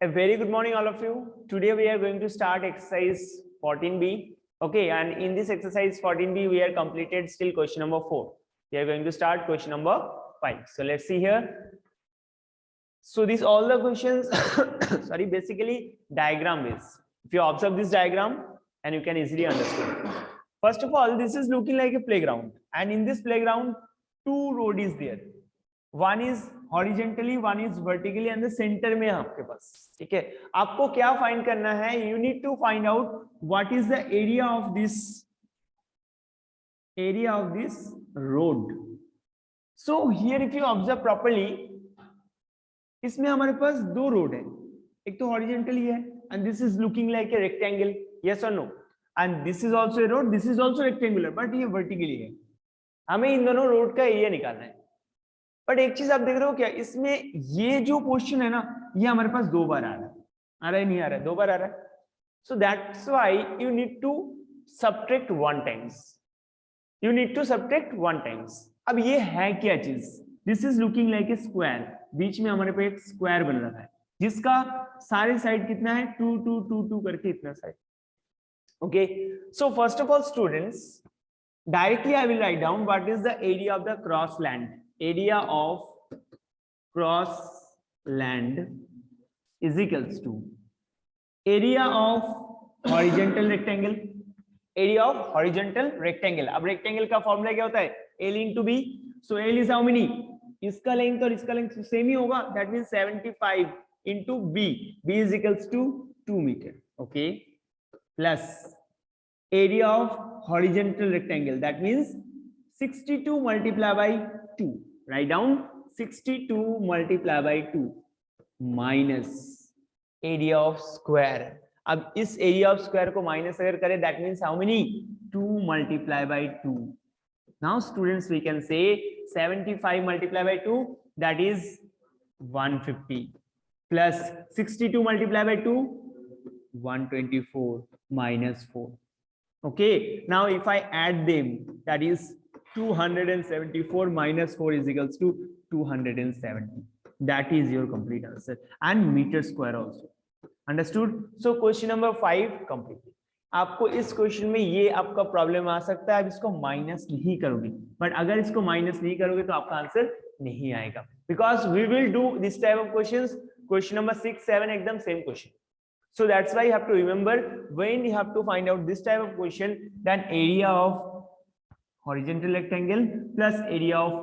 A very good morning, all of you. Today we are going to start exercise 14B. Okay, and in this exercise 14B, we are completed still question number 4. We are going to start question number 5. So let's see here. So these all the questions, sorry, basically diagram based. If you observe this diagram, and you can easily understand. First of all, this is looking like a playground, and in this playground, two road is there. One is horizontally, one is vertically, and the center में आपके पास, ठीक है. आपको क्या find करना है? You need to find out what is the area of this road. So here, if you observe properly, इसमें हमारे पास दो रोड है, एक तो horizontally है, and this is looking like a rectangle. Yes or no? And this is also a road. This is also rectangular, but ये vertically है. हमें इन दोनों रोड का एरिया निकालना है. बट एक चीज आप देख रहे हो क्या, इसमें ये जो क्वेश्चन है ना, ये हमारे पास दो बार आ रहा है नहीं आ रहा है, दो बार आ रहा है. So that's why you need to subtract one times. अब ये है क्या चीज? This is looking like a square. बीच में हमारे पे एक स्क्वायर बन रहा है जिसका सारे साइड कितना है, 2 2 2 2 करके इतना side. Okay, so first of all students, directly I will write down what is the area of the cross land. Area of cross land is equals to area of horizontal rectangle. Area of horizontal rectangle. अब rectangle का formula क्या होता है? L into B. So L is how many? इसका length और इसका length same ही होगा. That means 75 into B. B is equals to 2 meter. Okay. Plus area of horizontal rectangle, that means 62 multiplied by 2. Write down 62 multiplied by 2 minus area of square. अब इस area of square को minus अगर करें, that means how many? 2 multiplied by 2. Now students, we can say 75 multiplied by 2, that is 150, plus 62 multiplied by 2, 124 minus 4. Okay, now if I add them, that is 274 minus 4 is equals to 270. That is your complete answer, and meter square also. Understood? So question number 5 complete. आपको इस question में ये आपका problem आ सकता है, आप इसको minus नहीं करोगे, बट अगर इसको माइनस नहीं करोगे तो आपका आंसर नहीं आएगा, because we will do this type of questions. Question number 6 7 एकदम same question. So that's why you have to remember, when you have to find out this type of question, then area of horizontal rectangle plus area of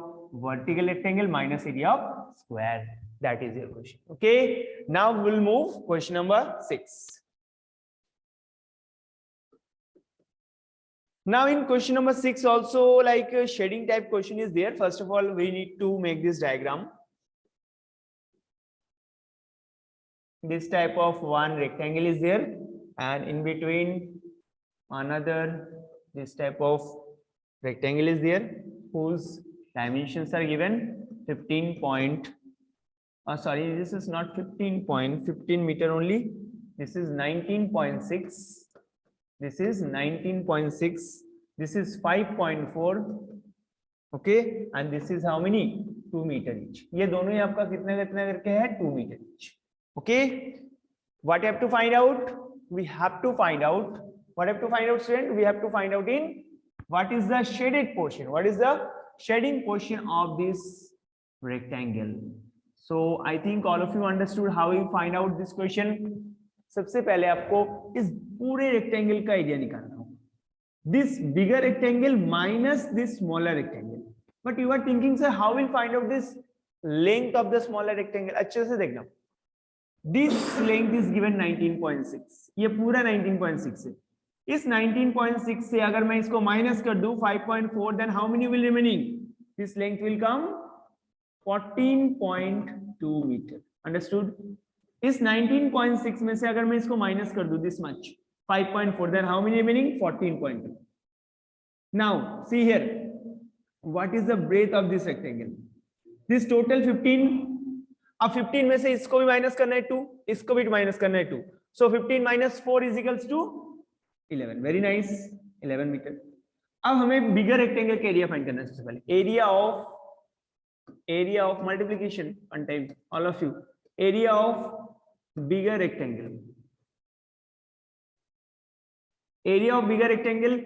vertical rectangle minus area of square. That is your question. Okay, now we'll move question number 6. Now in question number 6 also, like a shading type question is there. First of all, we need to make this diagram. This type of one rectangle is there, and in between another this type of rectangle is there, whose dimensions are given 15 point, sorry, this is not 15 meter only, this is 19.6, this is 19.6, this is 5.4. okay, and this is how many? 2 meter each. ये दोनों ही आपका कितना कितना करके है? 2 meter each. Okay, what you have to find out? We have to find out, what have to find out, student? We have to find out in what is the shaded portion, what is the shading portion of this rectangle. So I think all of you understood how you find out this question. सबसे पहले आपको इस पूरे rectangle का area निकालना होगा. This bigger rectangle minus this smaller rectangle. But you are thinking, sir, how will find out this length of the smaller rectangle? अच्छे से देखना. This length is given 19.6. ये पूरा 19.6 है. इस 19.6 से अगर मैं इसको माइनस कर दूं 5.4, then how many will remaining? This length will come 14.2 meter. Understood? इस 19.6 में से अगर मैं इसको माइनस कर दूं this much 5.4, then how many remaining? 14.2. Now see here, what is the breadth of this rectangle? This total 15. अब 15 में से इसको भी माइनस करना है 2, इसको भी माइनस करना है 2. So 15 minus 4 is equals to 11. Very nice, 11 metre. अब हमें बिगर रेक्टेंगल का एरिया फाइंड करना है. सबसे पहले area of multiplication, one time all of you, area of bigger rectangle. Area of bigger rectangle,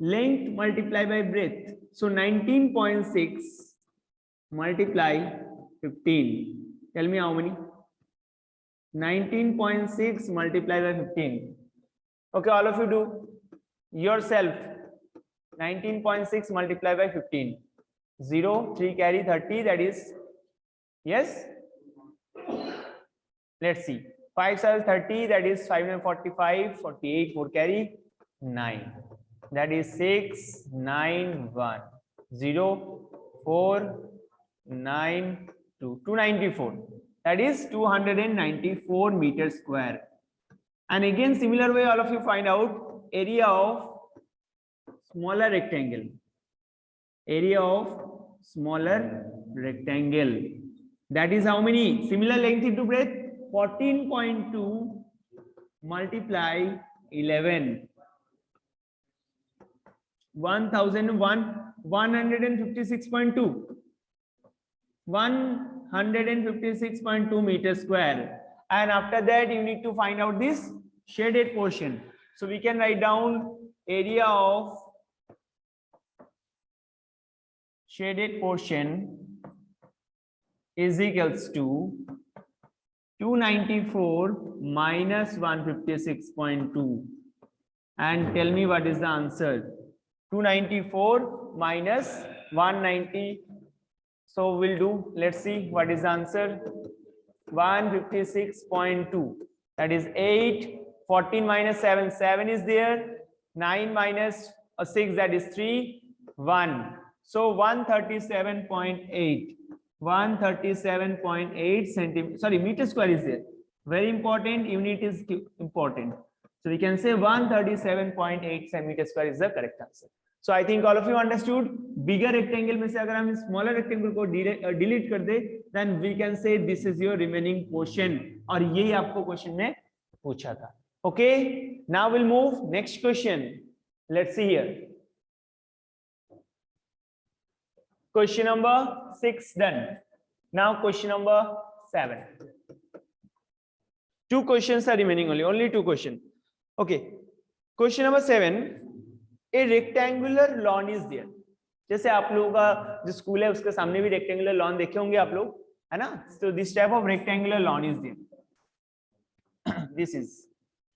length multiplied by breadth. So 19.6 multiply 15. Tell me how many? 19.6 multiplied by 15. Okay, all of you do yourself. 19.6 multiplied by 15. 0, 3 carry 30, that is, yes? Let's see. 5 7 30, that is 545, 48, 4 carry 9. That is 6, 9, 1, 0, 4, 9, 2, 294. That is 294 meters square. And again, similar way, all of you find out area of smaller rectangle. Area of smaller rectangle. That is how many? Similar length into breadth. 14.2 multiply 11. 1001, 156.2. 156.2 meters square. And after that, you need to find out this shaded portion. So we can write down area of shaded portion is equals to 294 minus 156.2. And tell me what is the answer. 294 minus 190. So we'll do, let's see what is the answer. 156.2. That is 8. 14 minus 7, 7 is there. 9 minus 6, that is 3, 1. So 137.8. 137.8 centimeter, sorry, meter square is there. Very important, unit is important. So we can say 137.8 centimeter square is the correct answer. So I think all of you understood. Bigger rectangle में से अगर हम smaller rectangle को delete कर दे, then we can say this is your remaining portion. और यही आपको question में पूछा था. Okay, now we'll move next question. Let's see here. Question number 6 done. Now question number 7. 2 questions are remaining only 2 questions. Okay. Question number 7. A rectangular lawn is there. जैसे आप लोगों का जो स्कूल है उसके सामने भी rectangular lawn देखे होंगे आप लोग, है ना? So this type of rectangular lawn is there. This is,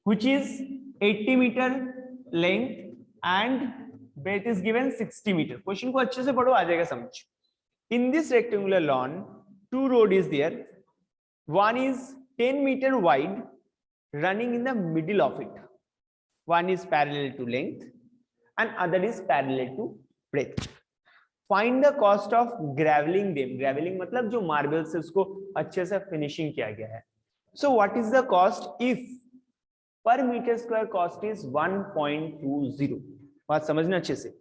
which is 80 meter length and breadth is given 60 meter. Question को अच्छे से पढ़ो, आ जाएगा समझ. In this rectangular lawn, 2 road is there. One is 10 meter wide, running in the middle of it. One is parallel to length, and other is parallel to breadth. Find the cost of graveling them. Graveling मतलब जो marble से उसको अच्छे से finishing किया गया है. So what is the cost if per meter square cost is 1.20? बात समझना अच्छे से.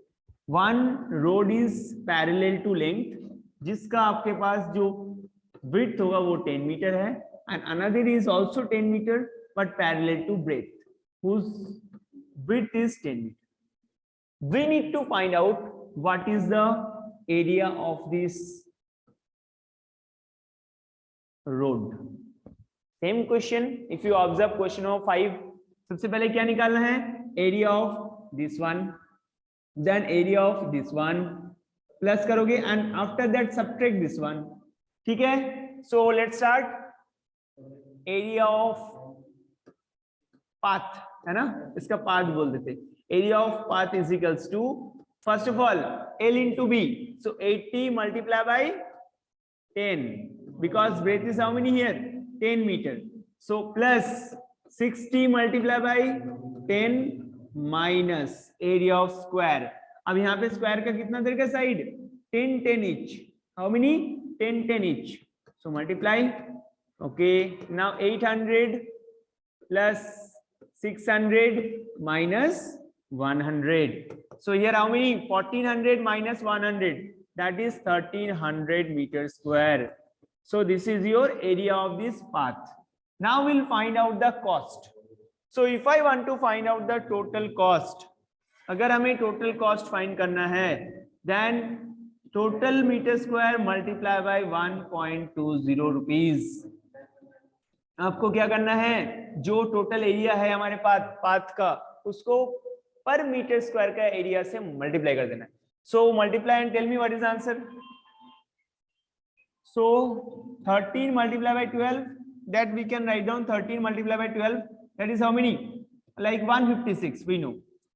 One road is parallel to length, जिसका आपके पास जो width होगा वो 10 meter है, and another is also 10 meter but parallel to breadth, whose width is 10 meter. We need to find out what is the area of this road. Same question. If you observe question number 5, सबसे पहले क्या निकालना है? Area of this one, then area of this one, plus करोगे and after that subtract this one. ठीक है? So let's start. Area of path, है ना? इसका path बोल देते. Area of path is equals to, first of all, L into B. So 80 multiplied by 10, because breadth is how many here? 10 meter. So plus 60 multiplied by 10 minus area of square. अब यहाँ पे square का कितना देर का side? 10 10 each. How many? 10 10 each. So multiply. Okay. Now 800 plus 600 minus 100. So here how many? 1400 minus 100. That is 1300 meters square. So this is your area of this path. Now we'll find out the cost. So if I want to find out the total cost, अगर हमें total cost find करना है, then total meter square multiply by 1.20 rupees. आपको क्या करना है, जो total area है हमारे पाथ का उसको पर मीटर स्क्वायर का एरिया से मल्टीप्लाई कर देना है. So multiply and tell me what is answer. So 13 multiplied by 12, that we can write down 13 multiplied by 12, that is how many, like 156 we know.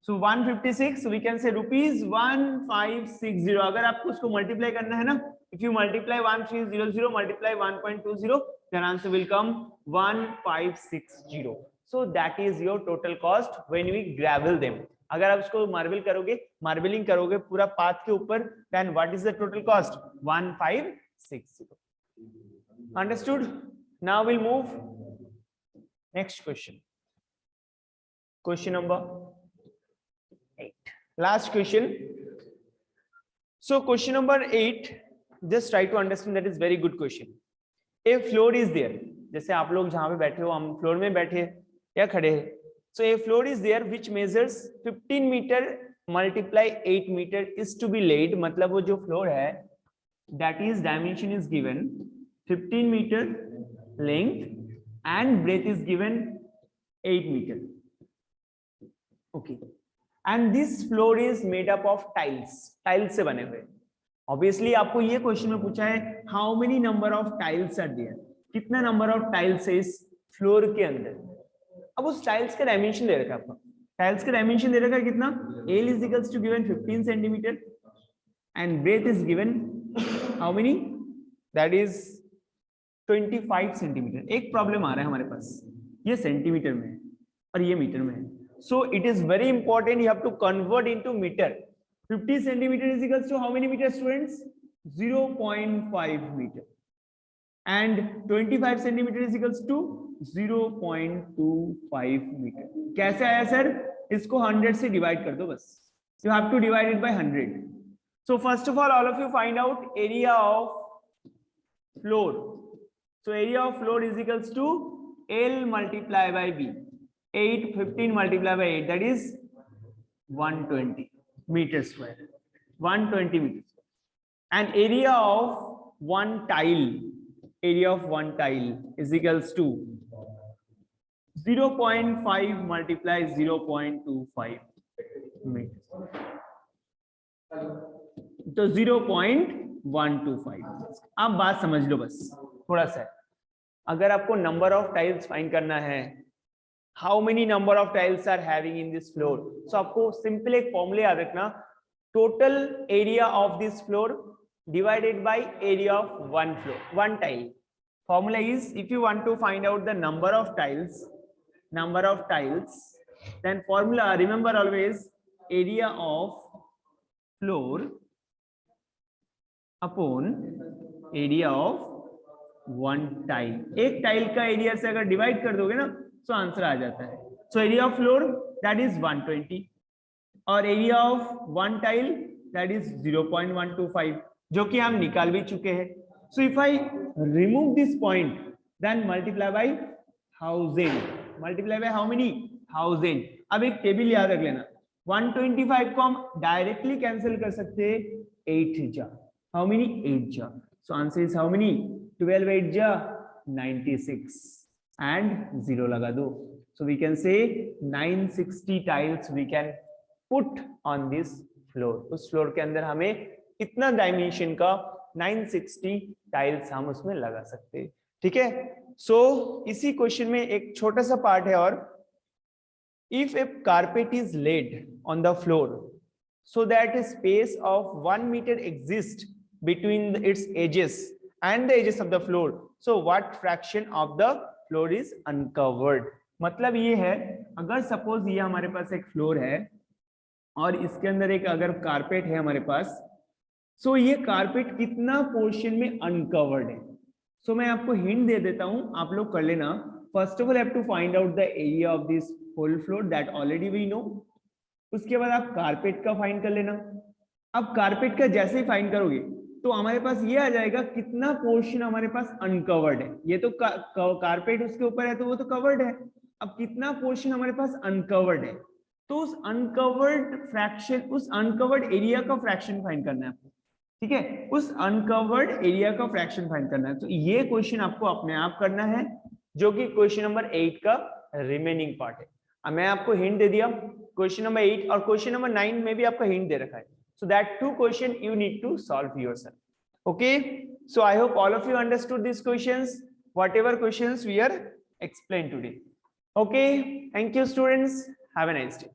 So 156 we can say rupees 1560. अगर आपको उसको multiply करना है ना, if you multiply 1300 multiply 1.20, then answer will come 1560. So that is your total cost when we gravel them. अगर आप उसको marble करोगे, मार्बलिंग करोगे पूरा पाथ के ऊपर, then what is the total cost? 1560. Understood? Now we'll move next question. Question number 8. Last question. So question number 8, just try to understand, that is very good question. A floor is there. जैसे आप लोग जहां पे बैठे हो, हम floor में बैठे या खड़े हैं. So a floor is there which measures 15 meter multiply 8 meter is to be laid. मतलब वो जो फ्लोर है, that is dimension is given 15 meter length and breadth is given 8 meter. Okay. And this floor is made up of tiles. Tiles से बने हुए. Obviously आपको ये question में पूछा है how many number of tiles are there. कितना number of tiles है इस फ्लोर के अंदर. अब उस टाइल्स का डायमेंशन दे रखा है आपको. टाइल्स का डायमेंशन दे रखा है कितना, L is equals to given 15 centimeter and breadth is given how many, that is 25 centimeter. एक प्रॉब्लम आ रहा है हमारे पास, ये सेंटीमीटर में है और ये मीटर में है. So it is very important you have to convert into meter. 50 centimeter is equals to how many meter students? 0.5 meter. And 25 centimeter is equals to 0.25 meter. कैसे आया सर? इसको 100 से डिवाइड कर दो बस. You have to divide it by 100. So first of all of you find out area of floor. So area of floor is equals to L multiplied by B. 15 multiplied by 8, that is 120 meters square. 120 meters. And area of one tile is equals to 0.5 multiply 0.25 meters. तो 0.125. आप बात समझ लो बस थोड़ा सा. अगर आपको number of tiles find करना है, how many number of tiles are having in this floor, so आपको सिंपल एक फॉर्मूला याद रखना, total area of this floor divided by area of one floor, one tile. Formula is, if you want to find out the number of tiles, then formula, remember always, area of floor upon area of one tile. एक tile का area से अगर divide कर दोगे ना तो answer आ जाता है. So area of floor that is 120 और area of one tile that is 0.125, जो कि हम निकाल भी चुके हैं. So if I remove this point then multiply by 1000. Multiply by how many, 1000. अब एक टेबल याद रख लेना, 125 को हम डायरेक्टली कैंसिल कर सकते हैं 8 जा. हाउ मेनी, 8 जा. So answer is how many, 12 8 जा 96 and 0 लगा दो. So we can say 960 tiles we can put on this floor. उस फ्लोर के अंदर हमें इतना डायमेंशन का 960 टाइल्स हम उसमें लगा सकते हैं. ठीक है. सो इसी क्वेश्चन में एक छोटा सा पार्ट है और, if a carpet is laid on the floor so that a space of 1 meter exists between its edges and the edges of the floor, so what fraction of the floor is uncovered. मतलब ये है, अगर suppose ये हमारे पास एक floor है और इसके अंदर एक अगर कारपेट है हमारे पास, सो ये कारपेट कितना पोर्शन में अनकवर्ड है. सो मैं आपको हिंट दे देता हूं, आप लोग कर लेना. First of all have to find out the area of this whole floor, that already we know. उसके बाद आप कारपेट का फाइंड कर लेना. अब कारपेट का जैसे ही फाइंड करोगे तो हमारे पास ये आ जाएगा कितना पोर्शन हमारे पास अनकवर्ड है. ये तो कारपेट उसके ऊपर है तो वो तो कवर्ड है. अब कितना पोर्शन हमारे पास अनकवर्ड है, तो उस अनकवर्ड फ्रैक्शन, उस अनकवर्ड एरिया का फ्रैक्शन फाइंड करना है आपको. ठीक है, उस अनकवर्ड एरिया का फ्रैक्शन फाइंड करना है. तो ये क्वेश्चन आपको अपने आप करना है, जो कि क्वेश्चन नंबर 8 का रिमेनिंग पार्ट है। अब मैं आपको हिंट दे दिया क्वेश्चन नंबर 8 और क्वेश्चन नंबर 9 में भी आपका हिंट दे रखा है, so that 2 question you need to solve yourself. Okay, so I hope all of you understood this questions, whatever questions we are explained today. Okay, thank you students, have a nice day.